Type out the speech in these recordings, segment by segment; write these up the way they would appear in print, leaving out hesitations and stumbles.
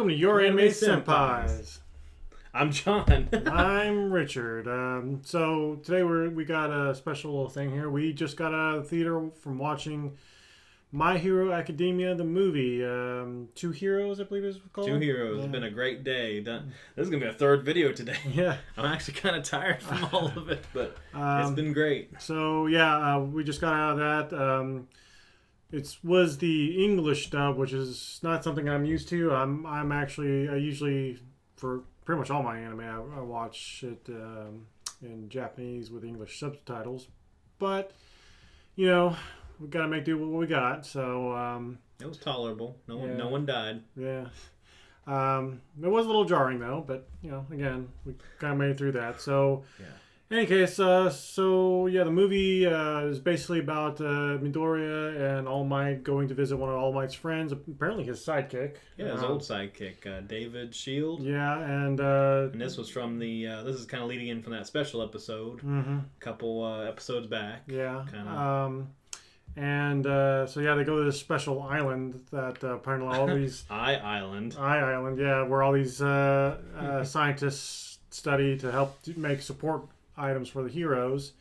Welcome to Your Anime Senpais. Senpais. I'm John. I'm Richard. So today we got a special little thing here. We just got out of the theater from watching My Hero Academia, the movie. Two Heroes, I believe it's called. Two Heroes. Yeah. It's been a great day. This is going to be a third video today. Yeah. I'm actually kind of tired from all of it, but it's been great. So, yeah, we just got out of that. It was the English dub, which is not something I'm used to. I usually, for pretty much all my anime, I watch it in Japanese with English subtitles. But, we got to make do with what we got. So it was tolerable. No yeah. one died. Yeah. It was a little jarring though, but again, we kind of made it through that. So. Yeah. In any case, the movie is basically about Midoriya and All Might going to visit one of All Might's friends, apparently his sidekick. Yeah, his old sidekick, David Shield. Yeah, and this was from this is kind of leading in from that special episode, mm-hmm. a couple episodes back. Yeah, kind of. So they go to this special island that apparently all these Island, yeah, where all these scientists study to help make support items for the heroes.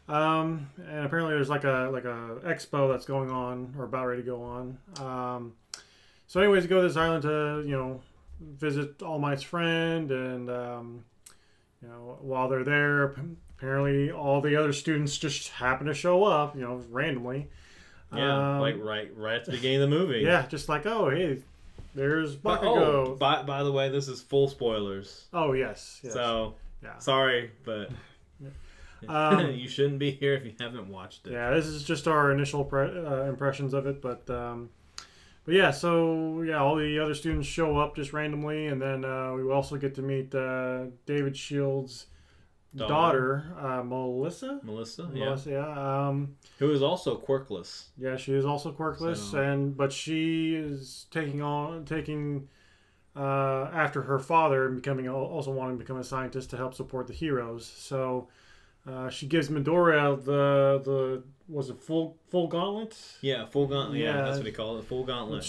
And apparently there's like a expo that's going on or about ready to go on. So anyways, you go to this island to visit All Might's friend, and while they're there, apparently all the other students just happen to show up randomly. like right at the beginning of the movie. Yeah, just like, oh hey, there's Bakugo. Oh, by the way, this is full spoilers. Oh yes. So yeah. Sorry, but you shouldn't be here if you haven't watched it. Yeah, this is just our initial impressions of it, but yeah. So yeah, all the other students show up just randomly, and then we also get to meet David Shield's daughter, Melissa. Melissa, yeah. Who is also quirkless. Yeah, she is also quirkless, but she is taking after her father and also wanting to become a scientist to help support the heroes. So she gives Midoriya the was it full gauntlet? Yeah, full gauntlet. Yeah, that's what they call it, full gauntlet.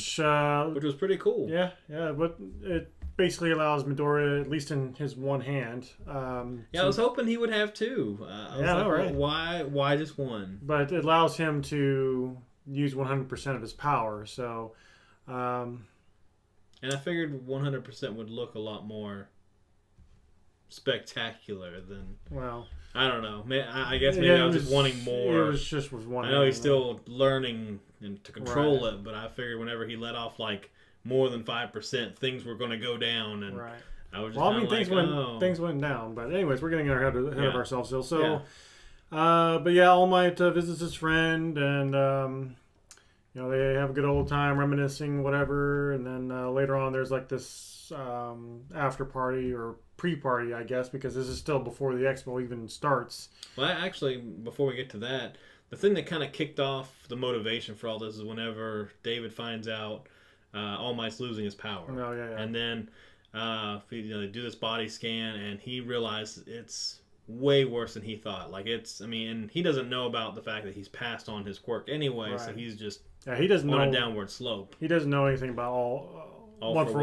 Which was pretty cool. Yeah, but it basically allows Midoriya, at least in his one hand. I was hoping he would have two. Right. Why just one? But it allows him to use 100% of his power. So. And I figured 100% would look a lot more spectacular than. Well, I don't know. I guess maybe I was just wanting more. It was just one. I know he's still learning to control it, but I figured whenever he let off like more than 5%, things were going to go down, and I was just things went down. But anyways, we're getting ahead of ourselves still. So, but yeah, All Might visits his friend, and they have a good old time reminiscing, whatever, and then later on there's like this after party or pre-party, I guess, because this is still before the expo even starts. Well, actually, before we get to that, the thing that kind of kicked off the motivation for all this is whenever David finds out All Might's losing his power. Oh, yeah. And then they do this body scan, and he realizes it's way worse than he thought. And he doesn't know about the fact that he's passed on his quirk anyway, so he's just he doesn't on know a downward slope. He doesn't know anything about one for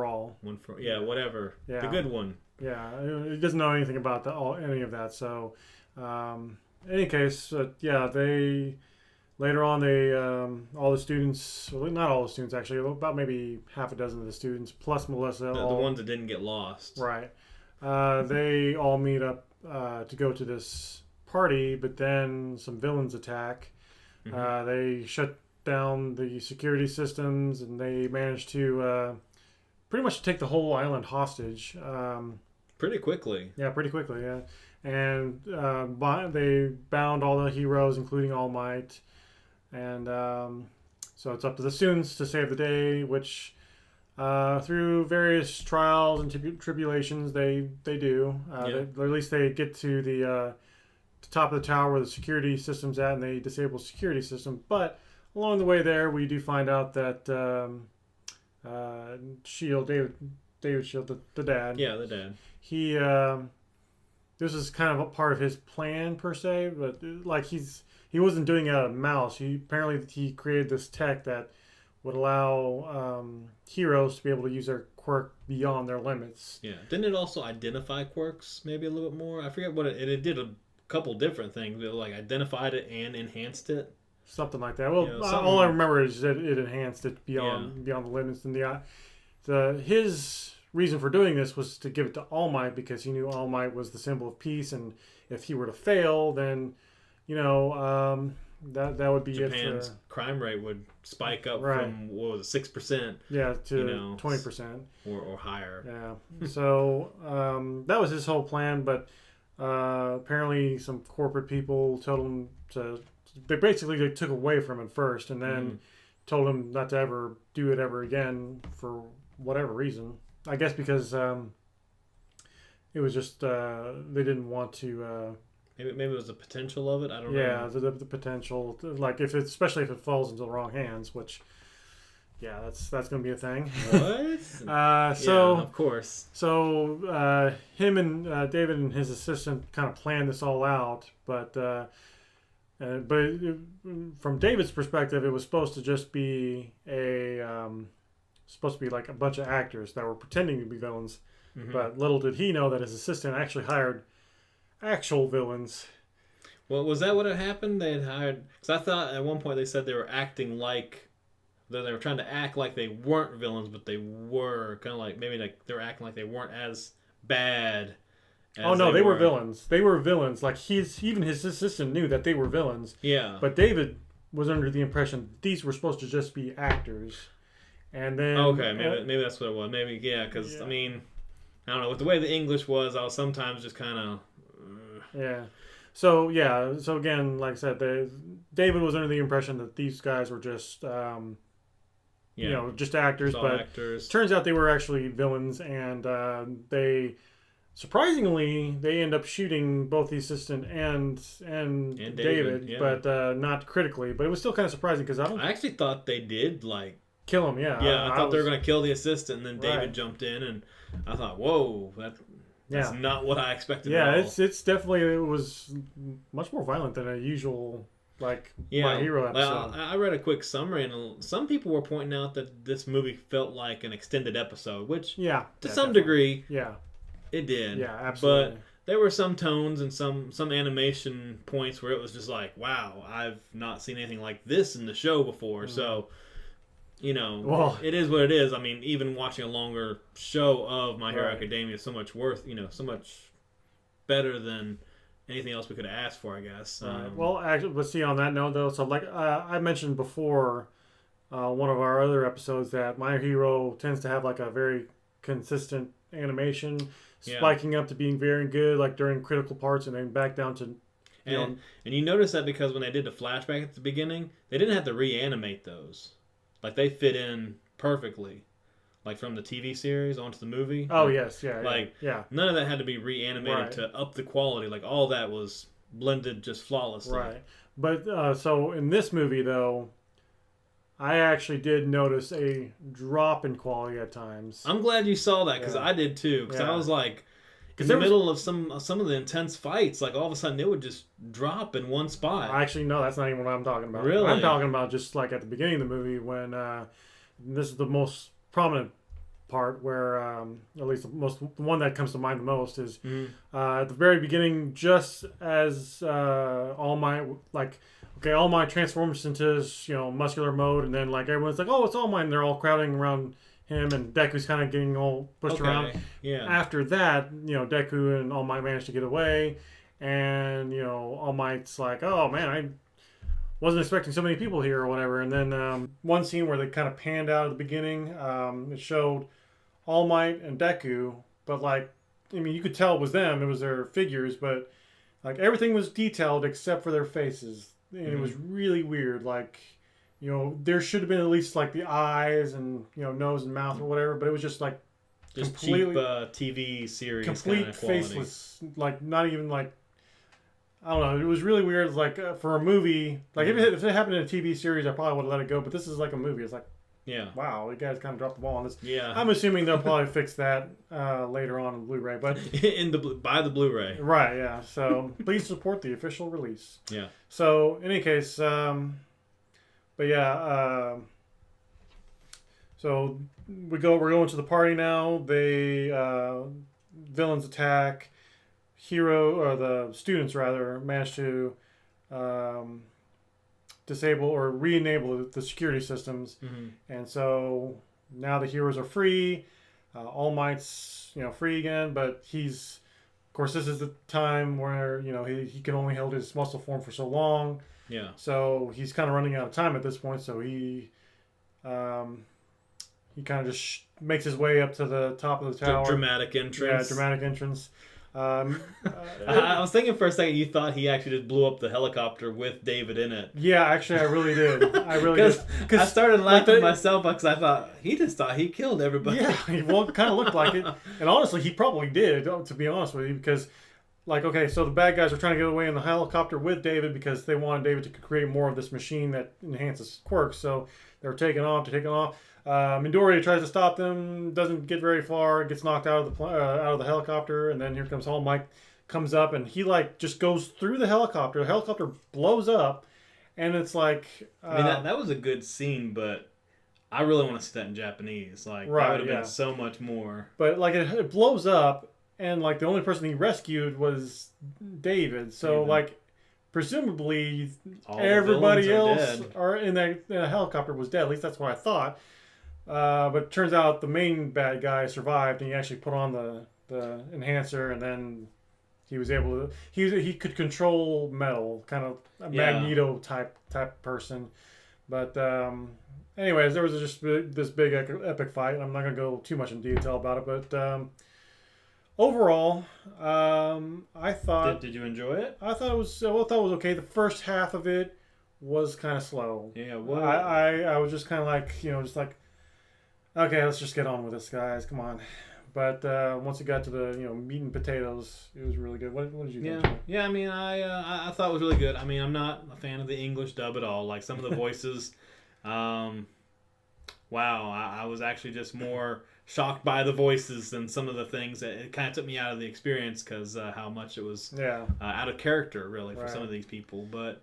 all. Whatever. Yeah. The good one. Yeah, he doesn't know anything about any of that. So, in any case, they later on all the students, well, not all the students actually, about maybe half a dozen of the students plus Melissa, the ones that didn't get lost. Right. They all meet up to go to this party, but then some villains attack. Mm-hmm. They shut down the security systems, and they manage to pretty much take the whole island hostage. Pretty quickly. Yeah, pretty quickly, yeah. And they bound all the heroes, including All Might. And so it's up to the students to save the day, which through various trials and tribulations, they do. At least they get to the top of the tower where the security system's at, and they disable the security system. But along the way there, we do find out that David Shield, the dad. Yeah, the dad. He this is kind of a part of his plan per se, but like he wasn't doing it out of malice. He created this tech that would allow heroes to be able to use their quirk beyond their limits. Yeah. Didn't it also identify quirks maybe a little bit more? I forget what it did a couple different things. It like identified it and enhanced it. Something like that. Well, You know, all I remember is that it enhanced it beyond the limits. And his reason for doing this was to give it to All Might because he knew All Might was the symbol of peace, and if he were to fail, then that would be Japan's crime rate would spike up right. from what was it, 6%? Yeah, to 20% or higher. Yeah. So that was his whole plan, but apparently some corporate people told him they took away from it first, and then told him not to ever do it ever again for whatever reason. I guess because it was just they didn't want to. Maybe it was the potential of it. I don't know. Yeah, the potential, like especially if it falls into the wrong hands, which, yeah, that's going to be a thing. What? So yeah, of course. So him and David and his assistant kind of planned this all out, but from David's perspective, it was supposed to just be like a bunch of actors that were pretending to be villains. Mm-hmm. But little did he know that his assistant actually hired actual villains. Well, was that what had happened? They had hired... Because I thought at one point they said they were acting like... They were trying to act like they weren't villains, but they were. Kind of like... Maybe like they were acting like they weren't as bad as Oh, no, they were villains. They were villains. Like, even his assistant knew that they were villains. Yeah. But David was under the impression these were supposed to just be actors. And then... Okay, maybe that's what it was. Maybe, yeah, because, I mean... I don't know. With the way the English was, I was sometimes just kind of... Yeah. So again, like I said, David was under the impression that these guys were just, just actors. But actors. Turns out they were actually villains, and they, surprisingly, they end up shooting both the assistant and David, yeah. but not critically. But it was still kind of surprising because I actually thought they did kill him. Yeah. Yeah, I thought they were going to kill the assistant, and then David jumped in, and I thought, whoa, that's not what I expected. Yeah, at all. it's definitely, it was much more violent than a usual My Hero episode. I read a quick summary, and some people were pointing out that this movie felt like an extended episode, which to some degree, it did. Yeah, absolutely. But there were some tones and some animation points where it was just like, wow, I've not seen anything like this in the show before. So. It is what it is. I mean, even watching a longer show of My Hero Academia is so much so much better than anything else we could have asked for, I guess. Well, actually, let's see on that note, though. So, like I mentioned before, one of our other episodes, that My Hero tends to have like a very consistent animation, spiking up to being very good, like during critical parts, and then back down to. And you notice that because when they did the flashback at the beginning, they didn't have to reanimate those. Like, they fit in perfectly. Like, from the TV series onto the movie. Oh, yes. Yeah. None of that had to be reanimated to up the quality. Like, all that was blended just flawlessly. Right. But, so, in this movie, though, I actually did notice a drop in quality at times. I'm glad you saw that, because I did, too. Because I was like... In the middle of some of the intense fights, like all of a sudden it would just drop in one spot. Actually, no, that's not even what I'm talking about. Really? I'm talking about just like at the beginning of the movie when this is the most prominent part where, at least the one that comes to mind the most is at the very beginning, just as All Might transforms into his muscular mode, and then like everyone's like, oh, it's All Might, and they're all crowding around him, and Deku's kind of getting all pushed around. Yeah. After that, Deku and All Might managed to get away, and All Might's like, "Oh man, I wasn't expecting so many people here," or whatever. And then one scene where they kind of panned out at the beginning, it showed All Might and Deku, but you could tell it was them. It was their figures, but like everything was detailed except for their faces, and it was really weird. Like. There should have been at least like the eyes and nose and mouth or whatever, but it was just like just cheap TV series, complete kind of quality. Faceless, like not even like I don't know. It was really weird. Like for a movie, like if it happened in a TV series, I probably would have let it go. But this is like a movie. It's like wow, you guys kind of dropped the ball on this. Yeah, I'm assuming they'll probably fix that later on in Blu-ray, but buy the Blu-ray. Right. Yeah. So please support the official release. Yeah. So in any case. But So we're going to the party now. They villains attack. The students rather manage to um, disable or re-enable the security systems, and so now the heroes are free. All Might's free again, but he's of course this is the time where he can only hold his muscle form for so long. Yeah. So he's kind of running out of time at this point. So he kind of just makes his way up to the top of the tower. Dramatic entrance. Yeah, dramatic entrance. I was thinking for a second you thought he actually just blew up the helicopter with David in it. Yeah, actually, I really did. I really did. Because I started laughing myself because I thought he killed everybody. Yeah, well, it kind of looked like it. And honestly, he probably did, to be honest with you, because, okay, so the bad guys are trying to get away in the helicopter with David because they wanted David to create more of this machine that enhances quirks. So they're taking off. Midoriya tries to stop them, doesn't get very far, gets knocked out of the helicopter, and then here comes All Might, comes up, and he just goes through the helicopter. The helicopter blows up, and it's like I mean that was a good scene, but I really want to see that in Japanese. That would have been so much more. But it blows up, and the only person he rescued was David. So presumably everybody else in the helicopter was dead. At least that's what I thought. But it turns out the main bad guy survived, and he actually put on the enhancer, and then he was able to. He could control metal, kind of a Magneto type person. But anyways, there was just this big epic fight. I'm not gonna go too much in detail about it, but overall, I thought. Did you enjoy it? I thought it was okay. The first half of it was kind of slow. Yeah, well, I was just kind of okay, let's just get on with this, guys. Come on. But once it got to the meat and potatoes, it was really good. What did you think? Yeah. I mean, I thought it was really good. I mean, I'm not a fan of the English dub at all. Some of the voices, wow, I was actually just more shocked by the voices than some of the things. It kind of took me out of the experience because how much it was out of character really for some of these people. But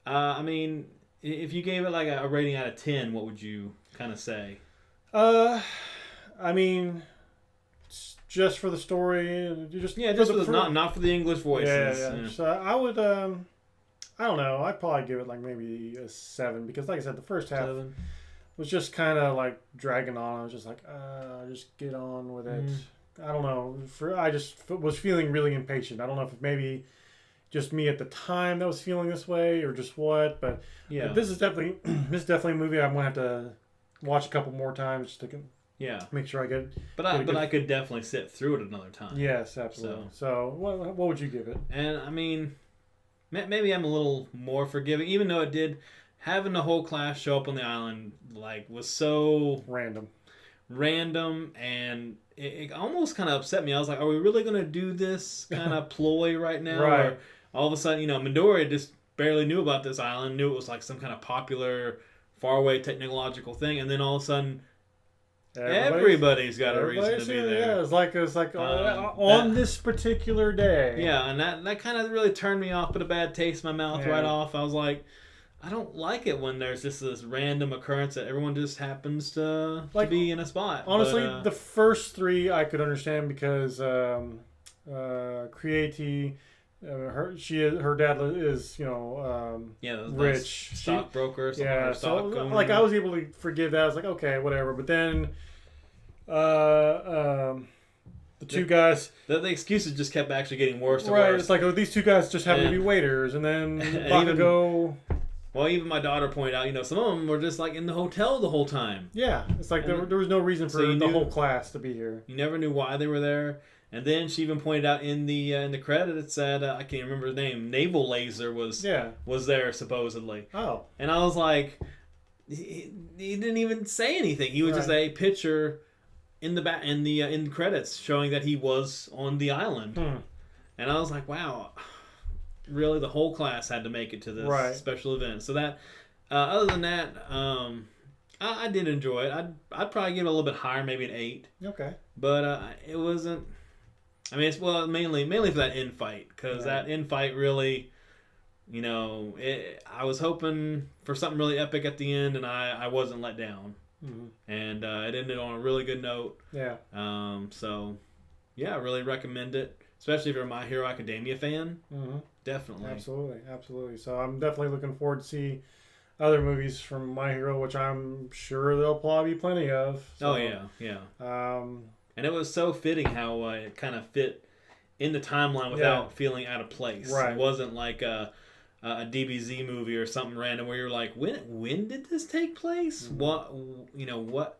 I mean, if you gave it a rating out of 10, what would you kind of say? I mean, just for the story, not for the English voices. Yeah. So I would, I don't know. I'd probably give it maybe a 7 because, like I said, the first half was just kind of dragging on. I was just just get on with it. I don't know. I just was feeling really impatient. I don't know if maybe just me at the time that was feeling this way or just what, but this is definitely a movie I'm gonna have to watch a couple more times just to make sure I get. But I could definitely sit through it another time. Yes, absolutely. So what would you give it? And I mean, maybe I'm a little more forgiving, even though it did having the whole class show up on the island was so random, and it almost kind of upset me. I was like, are we really going to do this kind of ploy right now? Right. Or all of a sudden, Midoriya just barely knew about this island, knew it was some kind of popular, faraway technological thing, and then all of a sudden, everybody's got a reason to be there. Yeah, it's like on this particular day. Yeah, and that kind of really turned me off, put a bad taste in my mouth right off. I was like, I don't like it when there's just this random occurrence that everyone just happens to be in a spot. Honestly, the first 3 I could understand because Creati, her dad is rich stockbroker. So I was able to forgive that. I was like, okay, whatever. But then the 2 guys, the excuses just kept actually getting worse and worse. It's these 2 guys just happen to be waiters, and then Bakugo. Well, even my daughter pointed out, some of them were just in the hotel the whole time. Yeah, it's there was no reason for the whole class to be here. You never knew why they were there. And then she even pointed out in the credit it said I can't remember his name. Naval Laser was there supposedly. Oh, and I was like, he didn't even say anything. He was just a picture in the in credits showing that he was on the island. And I was like, wow, really? The whole class had to make it to this special event. So that other than that, I did enjoy it. I'd probably give it a little bit higher, maybe an 8. Okay, but it wasn't. I mean, it's mainly for that end fight because that end fight really, I was hoping for something really epic at the end, and I wasn't let down. and it ended on a really good note. Yeah. So, yeah, I really recommend it, especially if you're a My Hero Academia fan. Definitely. Absolutely. So I'm definitely looking forward to see other movies from My Hero, which I'm sure there'll probably be plenty of. So, yeah. And it was so fitting how it kind of fit in the timeline without feeling out of place. Right. It wasn't like a DBZ movie or something random where you're like, when did this take place? What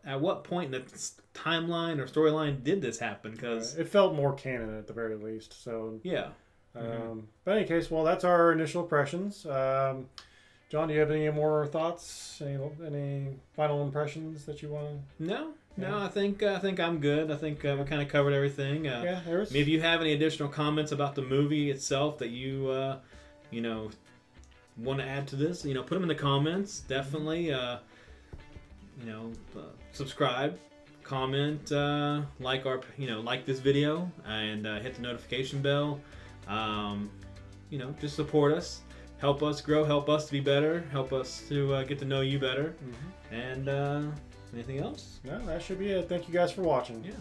at what point in the timeline or storyline did this happen? Because it felt more canon at the very least. So yeah. But in any case, well, that's our initial impressions. John, do you have any more thoughts? Any final impressions that you want to? No. I think I'm good. I think we kind of covered everything. Maybe you have any additional comments about the movie itself that you want to add to this. Put them in the comments. Definitely. Subscribe, comment, like this video, and hit the notification bell. Just support us. Help us grow, help us to be better, help us to get to know you better. And anything else? No, that should be it. Thank you guys for watching. Yeah.